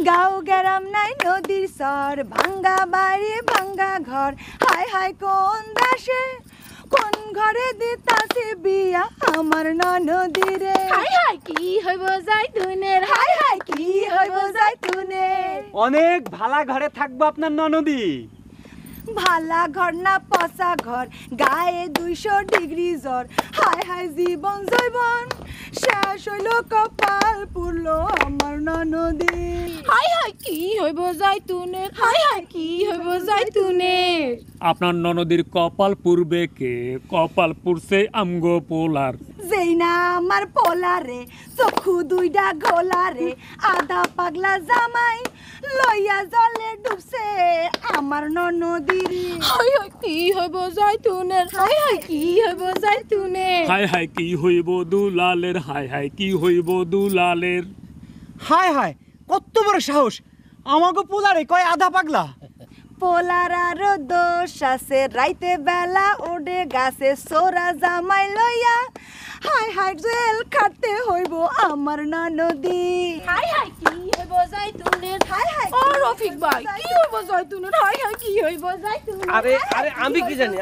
গাঁও গ্রাম নাই নদীর সর ভাঙ্গা বাড়ি ভাঙ্গা ঘর হায় হায় কোন দেশে কোন ঘরে দিতাছে বিয়া আমার ননদিরে হাই হাই কি হইব জাইতুনের হায় হায় কি হইব জাইতুনের অনেক ভালা ঘরে থাকবো আপনার ননদি ভালা ঘর না পচা ঘর গায়ে 200 ডিগ্রি জ্বর হায় হায় জীবন জৈবন শেষ হইল কপাল পুরলো আমার ননদি হাই হাই কি হইব জাইতুনের হাই হাই কি হইব জাইতুনের আপনার ননদীর কপাল পুরবে কে কপাল পুরছে আমগো পোলার যেই না আমার পোলারে চক্ষু দুইটা গোলারে আধা পাগলা জামাই লইয়া জলে ডুবছে আমার ননদির হাই হাই কি হইব জাইতুনের হাই হাই কি হইব জাইতুনের হায় হায় কি হইব দুলালের হায় হায় কি হইব দুলালের হায় হায় কত বড় সাহস আমাকে পোলারে কয় আধা পাগলা পোলার আরো দোষ আছে রাইতে বেলা ওডে গাছে সোরা জামাই লইয়া হাই হাই জেল খাটতে হইব আমার ননদি হাই হাই কি হইব জাইতুনের হাই হাই ও রফিক ভাই কি হইব জাইতুনের হাই হাই কি হইব জাইতুনের আরে আরে আমি কি জানি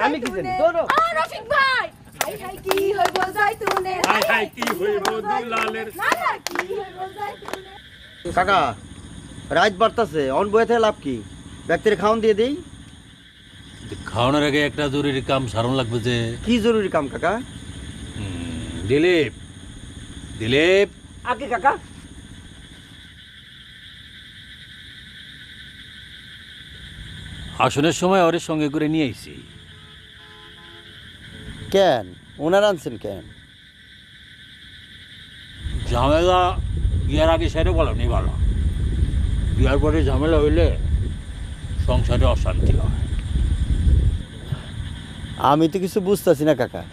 ধরো ও রফিক ভাই হাই হাই কি হইব জাইতুনের হায় হায় কি হইব দুলালের হাই হাই কি হইব জাইতুনের কাকা রাত বাড়তাছে অন বইতে লাভ কি ব্যক্তির খাওন দিয়ে দেই খাওয়ানোর আগে একটা জরুরি কাম সারণ লাগবে যে কি জরুরি কাম কাকা দিলীপ দিলীপ আগে কাকা আসনের সময় ওর সঙ্গে করে নিয়ে আইছি কেন ওনার আনছেন কেন ঝামেলা বিয়ার আগে সেরে বলো নি ভালো বিয়ার পরে ঝামেলা হইলে সংসারে অশান্তি হয় আমি তো কিছু বুঝতেছি না কাকা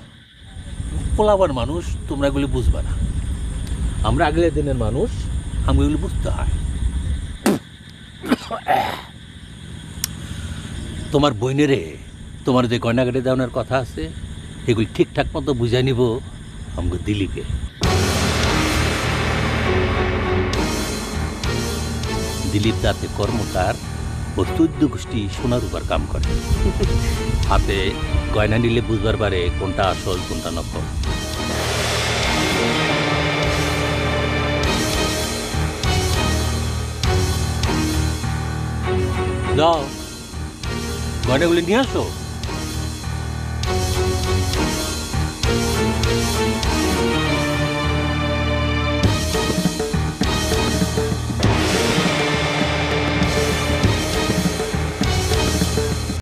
পোলাবার মানুষ তোমরা এগুলি বুঝবা না আমরা আগের দিনের মানুষ আমি এগুলি বুঝতে হয় তোমার বইনেরে তোমার যে গয়নাগাটি দেওয়ার কথা আছে এগুলি ঠিকঠাক মতো বুঝাই নিব আমাকে দিলীপে দিলীপ দাতে কর্মকার ও 14 গোষ্ঠী সোনার উপর কাম করে হাতে গয়না নিলে বুঝবার পারে কোনটা আসল কোনটা নকল যাও গয়নাগুলি নিয়ে আসো